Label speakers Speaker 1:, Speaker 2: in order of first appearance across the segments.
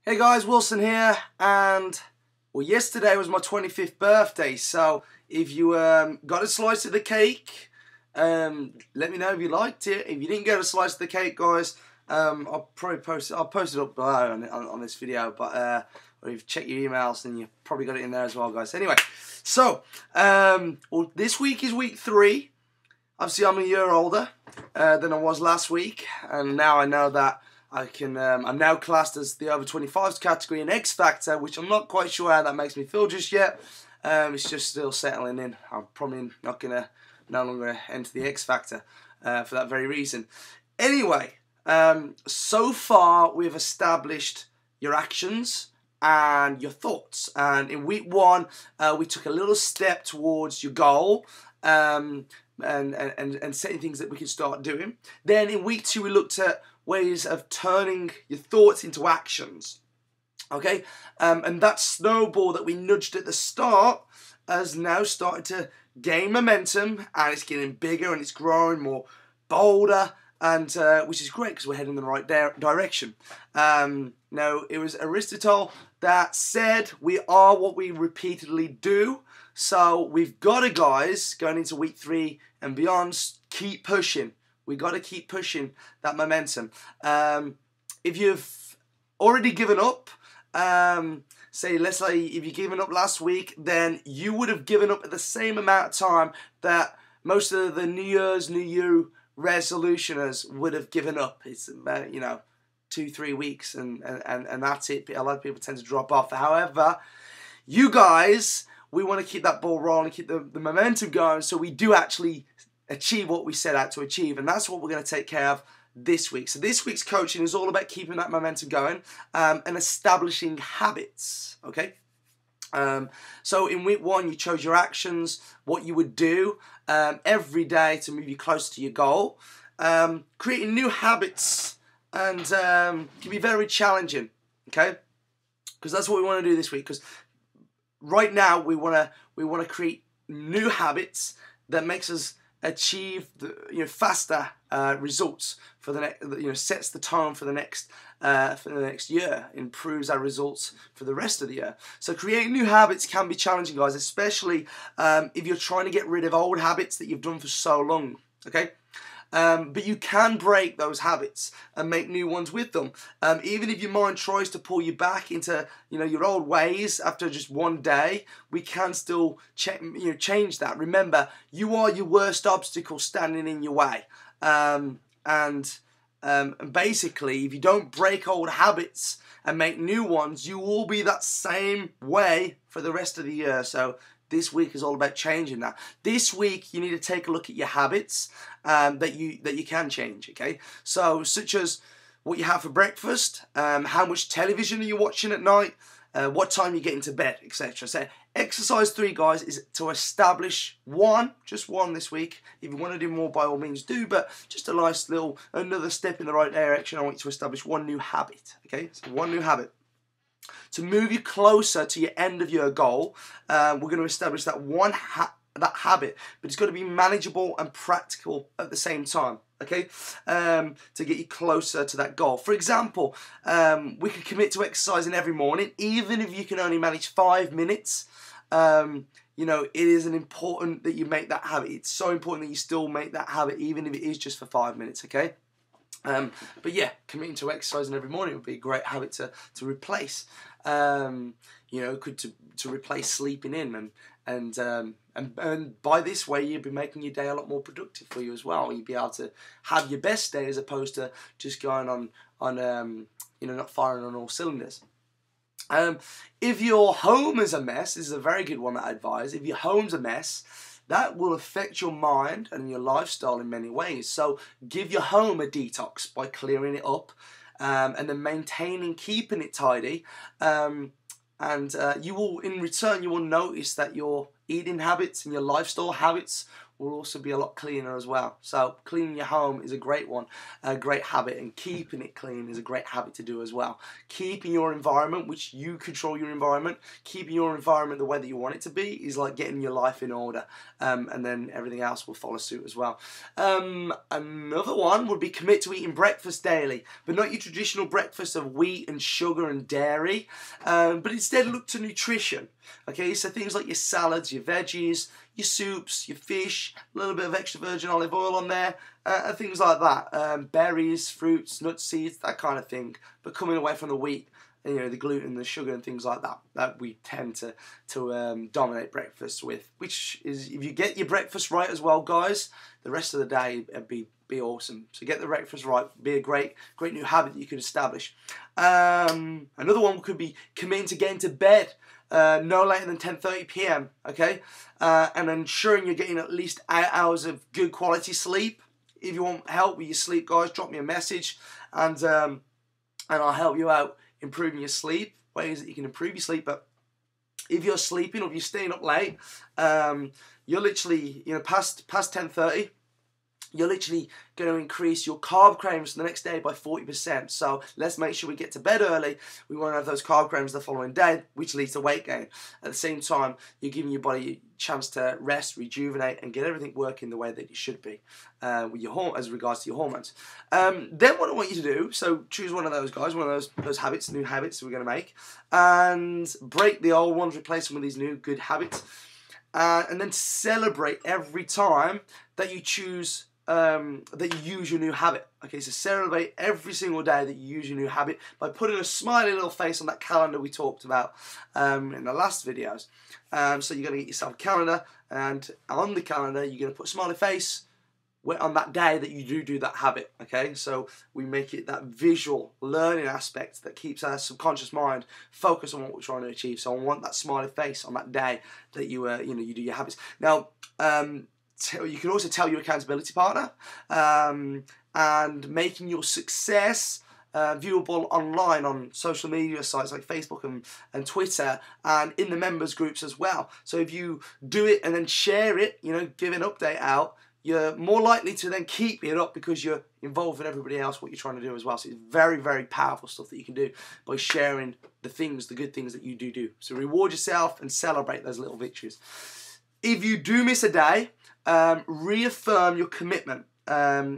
Speaker 1: Hey guys, Wilson here, and well, yesterday was my 25th birthday, so if you got a slice of the cake, let me know if you liked it. If you didn't get a slice of the cake, guys, I'll post it up below on this video, but or if you check your emails, then you probably got it in there as well, guys. Anyway, so well, this week is week 3. Obviously, I'm a year older than I was last week, and now I know that I'm now classed as the over 25s category in X Factor, which I'm not quite sure how that makes me feel just yet. It's just still settling in. I'm probably not gonna no longer enter the X Factor for that very reason. Anyway, so far we've established your actions and your thoughts, and in week 1 we took a little step towards your goal. And setting things that we can start doing. Then in week 2 we looked at ways of turning your thoughts into actions. Okay, and that snowball that we nudged at the start has now started to gain momentum, and it's getting bigger and it's growing more bolder, and which is great because we're heading in the right direction. Now, it was Aristotle that said we are what we repeatedly do. So we've got to, guys, going into week 3 and beyond, keep pushing. We got to keep pushing that momentum. If you've already given up, let's say if you've given up last week, then you would have given up at the same amount of time that most of the New Year's, New You resolutioners would have given up. It's about, 2-3 weeks, and that's it. A lot of people tend to drop off. However, you guys, we want to keep that ball rolling, keep the momentum going, so we do actually achieve what we set out to achieve, and that's what we're going to take care of this week. So this week's coaching is all about keeping that momentum going and establishing habits. Okay. So in week 1, you chose your actions, what you would do every day to move you closer to your goal. Creating new habits and can be very challenging. Okay, because that's what we want to do this week. Because right now we want to create new habits that makes us achieve the faster results for the next, sets the tone for the next year, improves our results for the rest of the year. So creating new habits can be challenging, guys, especially if you're trying to get rid of old habits that you've done for so long. Okay. But you can break those habits and make new ones with them. Even if your mind tries to pull you back into your old ways after just one day, we can still change that. Remember, you are your worst obstacle standing in your way. And basically, if you don't break old habits and make new ones, you will be that same way for the rest of the year. So this week is all about changing that. This week, you need to take a look at your habits that you can change. Okay, so such as what you have for breakfast, how much television are you watching at night, what time you get into bed, etc. So exercise 3, guys, is to establish just one this week. If you want to do more, by all means do, but just a nice little another step in the right direction. I want you to establish one new habit. Okay, so one new habit to move you closer to your end of your goal. We're going to establish that that habit, but it's got to be manageable and practical at the same time. Okay, to get you closer to that goal. For example, we could commit to exercising every morning, even if you can only manage 5 minutes. It is important that you make that habit. It's so important that you still make that habit, even if it is just for 5 minutes. Okay. But yeah, committing to exercising every morning would be a great habit to replace. To replace sleeping in, and by this way you'd be making your day a lot more productive for you as well. You'd be able to have your best day as opposed to just going on not firing on all cylinders. If your home is a mess, this is a very good one that I advise. If your home's a mess, that will affect your mind and your lifestyle in many ways. So give your home a detox by clearing it up and then keeping it tidy. And you will, in return, you will notice that your eating habits and your lifestyle habits will also be a lot cleaner as well. So cleaning your home is a great one, a great habit, and keeping it clean is a great habit to do as well. Keeping your environment, which you control your environment, keeping your environment the way that you want it to be is like getting your life in order, and then everything else will follow suit as well. Another one would be commit to eating breakfast daily, but not your traditional breakfast of wheat and sugar and dairy, but instead look to nutrition. Okay, so things like your salads, your veggies, your soups, your fish, a little bit of extra virgin olive oil on there, and things like that. Berries, fruits, nuts, seeds, that kind of thing. But coming away from the wheat, you know, the gluten, the sugar, and things like that, that we tend to dominate breakfast with. Which is, if you get your breakfast right as well, guys, the rest of the day be awesome. So get the breakfast right, be a great new habit that you can establish. Another one could be committing to getting to bed no later than 10:30 p.m. Okay, and ensuring you're getting at least 8 hours of good quality sleep. If you want help with your sleep, guys, drop me a message, and I'll help you out improving your sleep. Ways that you can improve your sleep. But if you're sleeping or if you're staying up late, you're literally, you know, past 10:30. You're literally going to increase your carb cravings the next day by 40%. So let's make sure we get to bed early. We won't have those carb cravings the following day, which leads to weight gain. At the same time, you're giving your body a chance to rest, rejuvenate, and get everything working the way that it should be with your as regards to your hormones. Then what I want you to do, so choose one of those, guys, one of those habits, new habits we're going to make, and break the old ones, replace them with these new good habits, and then celebrate every time that you choose that you use your new habit. Okay, so celebrate every single day that you use your new habit by putting a smiley little face on that calendar we talked about in the last videos. So you're going to get yourself a calendar, and on the calendar you're going to put a smiley face on that day that you do that habit. Okay, so we make it that visual learning aspect that keeps our subconscious mind focused on what we're trying to achieve. So I want that smiley face on that day that you you do your habits. Now, you can also tell your accountability partner, and making your success viewable online on social media sites like Facebook and Twitter, and in the members groups as well. So if you do it and then share it, you know, give an update out, you're more likely to then keep it up because you're involving everybody else what you're trying to do as well. So it's very, very powerful stuff that you can do by sharing the good things that you do. So reward yourself and celebrate those little victories. If you do miss a day, reaffirm your commitment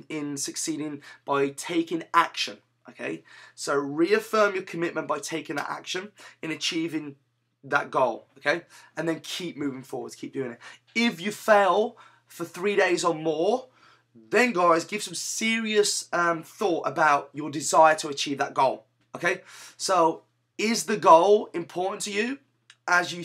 Speaker 1: in succeeding by taking action. Okay, so reaffirm your commitment by taking that action in achieving that goal. Okay, and then keep moving forward, keep doing it. If you fail for 3 days or more, then guys, give some serious thought about your desire to achieve that goal. Okay, so is the goal important to you as you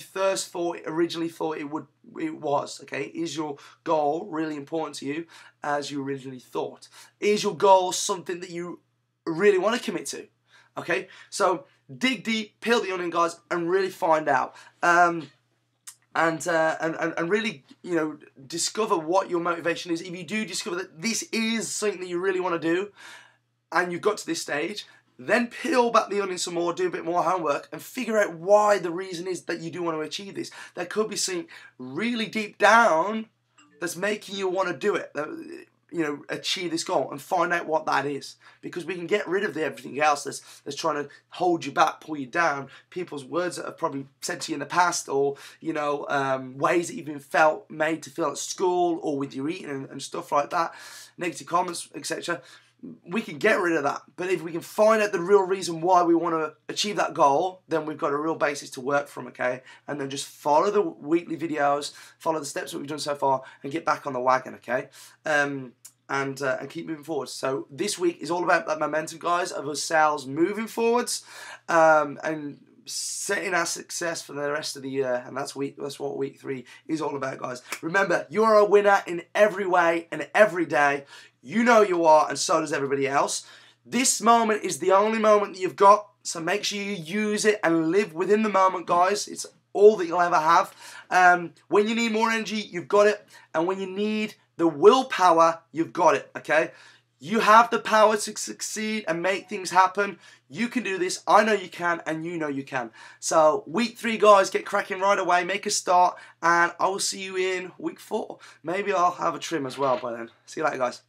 Speaker 1: originally thought it was? Okay, is your goal really important to you as you originally thought? Is your goal something that you really want to commit to? Okay, so dig deep, peel the onion, guys, and really find out, and really, you know, discover what your motivation is. If you do discover that this is something that you really want to do, and you've got to this stage, then peel back the onion some more, do a bit more homework, and figure out why the reason is that you do want to achieve this. There could be something really deep down that's making you want to do it, you know, achieve this goal, and find out what that is. Because we can get rid of everything else that's trying to hold you back, pull you down. People's words that have probably said to you in the past, or, you know, ways that you've been made to feel at school or with your eating and stuff like that, negative comments, etc. We can get rid of that. But if we can find out the real reason why we want to achieve that goal, then we've got a real basis to work from, okay? And then just follow the weekly videos, follow the steps that we've done so far, and get back on the wagon, okay? And keep moving forward. So this week is all about that momentum, guys, of us sales moving forwards, and setting our success for the rest of the year. And that's what week 3 is all about, guys. Remember, you are a winner in every way and every day. You know you are, and so does everybody else. This moment is the only moment that you've got, so make sure you use it and live within the moment, guys. It's all that you'll ever have. When you need more energy, you've got it. And when you need the willpower, you've got it, okay? You have the power to succeed and make things happen. You can do this. I know you can, and you know you can. So week 3, guys, get cracking right away. Make a start, and I will see you in week 4. Maybe I'll have a trim as well by then. See you later, guys.